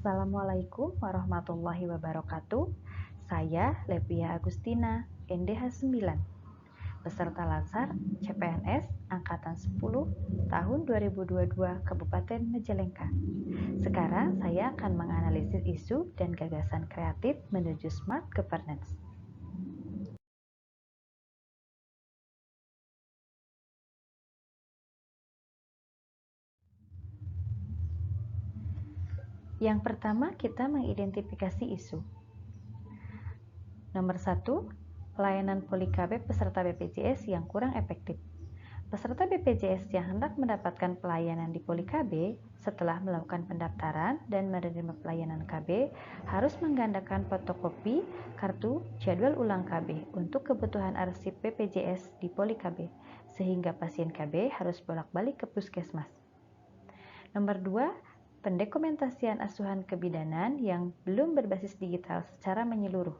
Assalamualaikum warahmatullahi wabarakatuh. Saya Levia Agustina, NDH 9, peserta Latsar CPNS Angkatan 10 tahun 2022 Kabupaten Majalengka. Sekarang saya akan menganalisis isu dan gagasan kreatif menuju Smart Governance. Yang pertama, kita mengidentifikasi isu. Nomor 1, pelayanan Poli KB peserta BPJS yang kurang efektif. Peserta BPJS yang hendak mendapatkan pelayanan di Poli KB setelah melakukan pendaftaran dan menerima pelayanan KB harus menggandakan fotokopi kartu jadwal ulang KB untuk kebutuhan arsip BPJS di Poli KB, sehingga pasien KB harus bolak-balik ke puskesmas. Nomor 2, pendokumentasian asuhan kebidanan yang belum berbasis digital secara menyeluruh.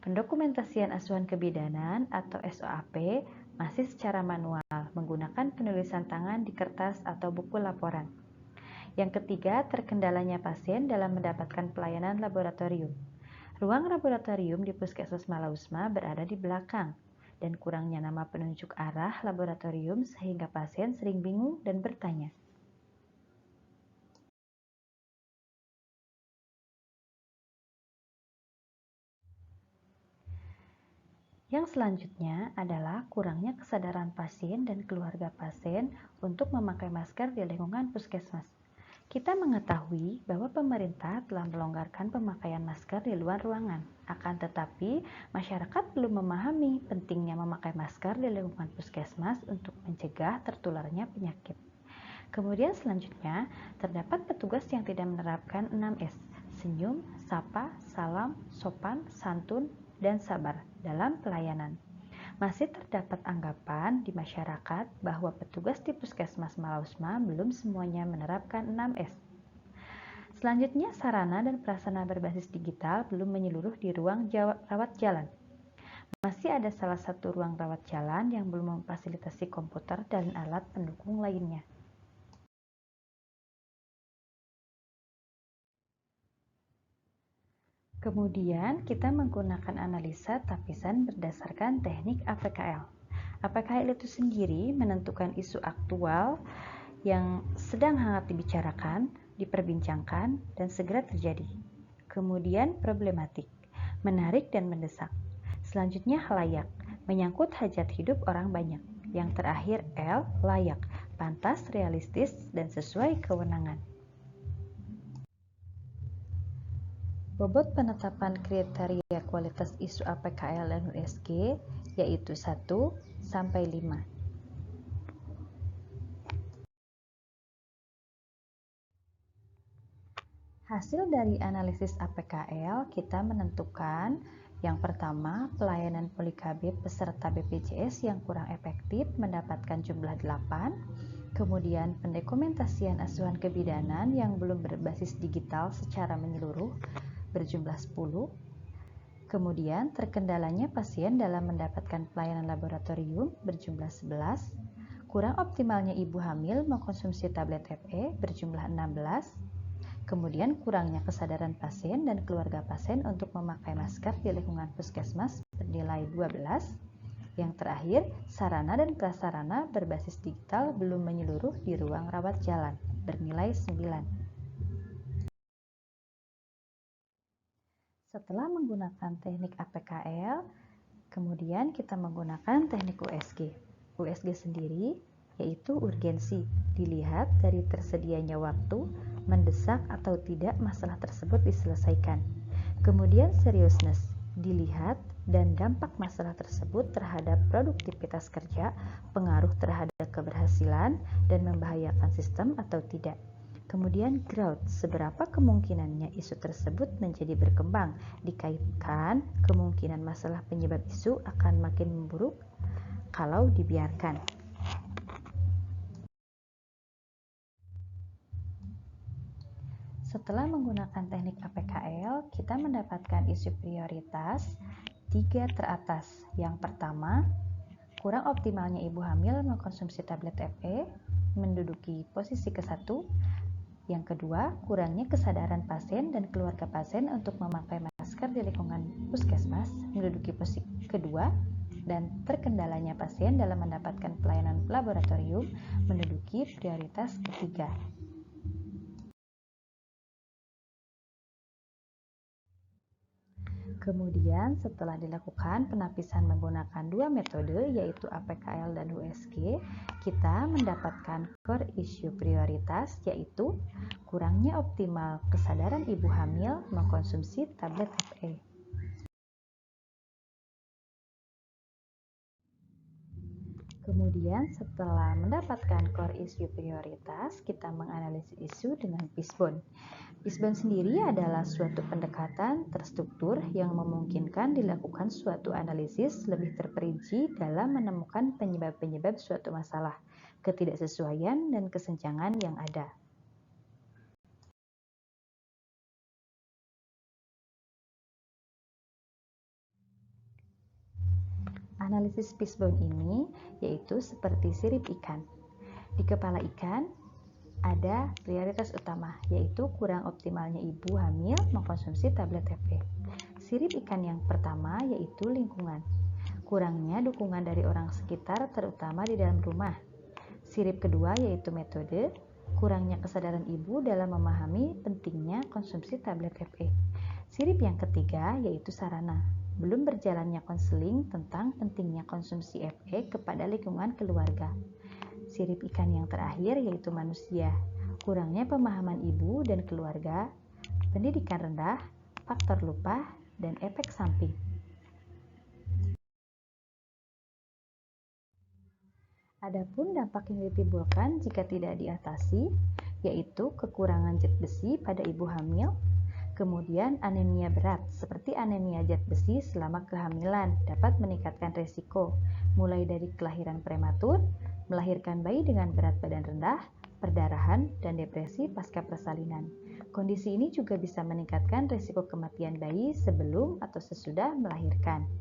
Pendokumentasian asuhan kebidanan atau SOAP masih secara manual menggunakan penulisan tangan di kertas atau buku laporan. Yang ketiga, terkendalanya pasien dalam mendapatkan pelayanan laboratorium. Ruang laboratorium di Puskesmas Malausma berada di belakang dan kurangnya nama penunjuk arah laboratorium sehingga pasien sering bingung dan bertanya. Yang selanjutnya adalah kurangnya kesadaran pasien dan keluarga pasien untuk memakai masker di lingkungan puskesmas. Kita mengetahui bahwa pemerintah telah melonggarkan pemakaian masker di luar ruangan. Akan tetapi, masyarakat belum memahami pentingnya memakai masker di lingkungan puskesmas untuk mencegah tertularnya penyakit. Kemudian selanjutnya, terdapat petugas yang tidak menerapkan 6S, senyum, sapa, salam, sopan, santun, dan sabar dalam pelayanan. Masih terdapat anggapan di masyarakat bahwa petugas di Puskesmas Malausma belum semuanya menerapkan 6S. Selanjutnya, sarana dan prasarana berbasis digital belum menyeluruh di ruang rawat jalan. Masih ada salah satu ruang rawat jalan yang belum memfasilitasi komputer dan alat pendukung lainnya. Kemudian kita menggunakan analisa tapisan berdasarkan teknik APKL. APKL itu sendiri menentukan isu aktual yang sedang hangat dibicarakan, diperbincangkan, dan segera terjadi. Kemudian problematik, menarik dan mendesak. Selanjutnya layak, menyangkut hajat hidup orang banyak. Yang terakhir L, layak, pantas, realistis, dan sesuai kewenangan. Bobot penetapan kriteria kualitas isu APKL dan USG yaitu 1 sampai 5. Hasil dari analisis APKL kita menentukan yang pertama, pelayanan Poli KB peserta BPJS yang kurang efektif mendapatkan jumlah 8. Kemudian pendokumentasian asuhan kebidanan yang belum berbasis digital secara menyeluruh berjumlah 10. Kemudian terkendalanya pasien dalam mendapatkan pelayanan laboratorium berjumlah 11. Kurang optimalnya ibu hamil mengkonsumsi tablet FE berjumlah 16. Kemudian kurangnya kesadaran pasien dan keluarga pasien untuk memakai masker di lingkungan puskesmas bernilai 12. Yang terakhir, sarana dan prasarana berbasis digital belum menyeluruh di ruang rawat jalan bernilai 9. Setelah menggunakan teknik APKL, kemudian kita menggunakan teknik USG. USG sendiri yaitu urgensi, dilihat dari tersedianya waktu, mendesak atau tidak masalah tersebut diselesaikan. Kemudian seriousness, dilihat dan dampak masalah tersebut terhadap produktivitas kerja, pengaruh terhadap keberhasilan, dan membahayakan sistem atau tidak. Kemudian growth, seberapa kemungkinannya isu tersebut menjadi berkembang, dikaitkan kemungkinan masalah penyebab isu akan makin memburuk kalau dibiarkan. Setelah menggunakan teknik APKL, kita mendapatkan isu prioritas 3 teratas. Yang pertama, kurang optimalnya ibu hamil mengkonsumsi tablet FE menduduki posisi ke-1. Yang kedua, kurangnya kesadaran pasien dan keluarga pasien untuk memakai masker di lingkungan puskesmas menduduki posisi kedua, dan terkendalanya pasien dalam mendapatkan pelayanan laboratorium menduduki prioritas ketiga. Kemudian setelah dilakukan penapisan menggunakan dua metode yaitu APKL dan USG, kita mendapatkan core issue prioritas yaitu kurangnya optimal kesadaran ibu hamil mengkonsumsi tablet FE. Kemudian setelah mendapatkan core issue prioritas, kita menganalisis isu dengan Fishbone. Fishbone sendiri adalah suatu pendekatan terstruktur yang memungkinkan dilakukan suatu analisis lebih terperinci dalam menemukan penyebab-penyebab suatu masalah, ketidaksesuaian dan kesenjangan yang ada. Analisis Fishbone ini yaitu seperti sirip ikan. Di kepala ikan ada prioritas utama, yaitu kurang optimalnya ibu hamil mengkonsumsi tablet FE. Sirip ikan yang pertama yaitu lingkungan. Kurangnya dukungan dari orang sekitar terutama di dalam rumah. Sirip kedua yaitu metode. Kurangnya kesadaran ibu dalam memahami pentingnya konsumsi tablet FE. Sirip yang ketiga yaitu sarana. Belum berjalannya konseling tentang pentingnya konsumsi FE kepada lingkungan keluarga. Sirip ikan yang terakhir yaitu manusia. Kurangnya pemahaman ibu dan keluarga, pendidikan rendah, faktor lupa, dan efek samping. Adapun dampak yang ditimbulkan jika tidak diatasi, yaitu kekurangan zat besi pada ibu hamil, kemudian anemia berat seperti anemia zat besi selama kehamilan dapat meningkatkan risiko, mulai dari kelahiran prematur, melahirkan bayi dengan berat badan rendah, perdarahan, dan depresi pasca persalinan. Kondisi ini juga bisa meningkatkan risiko kematian bayi sebelum atau sesudah melahirkan.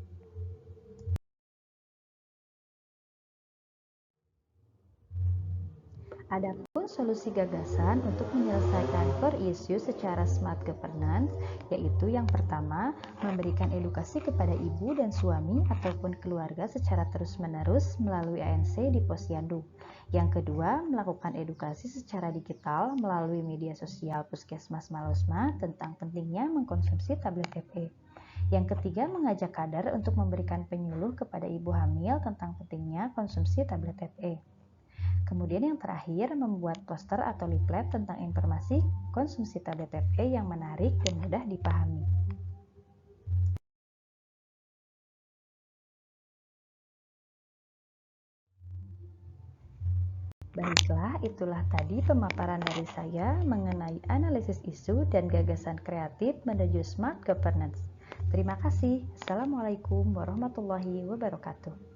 Adapun solusi gagasan untuk menyelesaikan core issue secara smart governance, yaitu yang pertama, memberikan edukasi kepada ibu dan suami ataupun keluarga secara terus-menerus melalui ANC di Posyandu. Yang kedua, melakukan edukasi secara digital melalui media sosial Puskesmas Malosma tentang pentingnya mengkonsumsi tablet FE. Yang ketiga, mengajak kader untuk memberikan penyuluh kepada ibu hamil tentang pentingnya konsumsi tablet FE. Kemudian yang terakhir, membuat poster atau leaflet tentang informasi konsumsi tablet FE yang menarik dan mudah dipahami. Baiklah, itulah tadi pemaparan dari saya mengenai analisis isu dan gagasan kreatif menuju smart governance. Terima kasih. Assalamualaikum warahmatullahi wabarakatuh.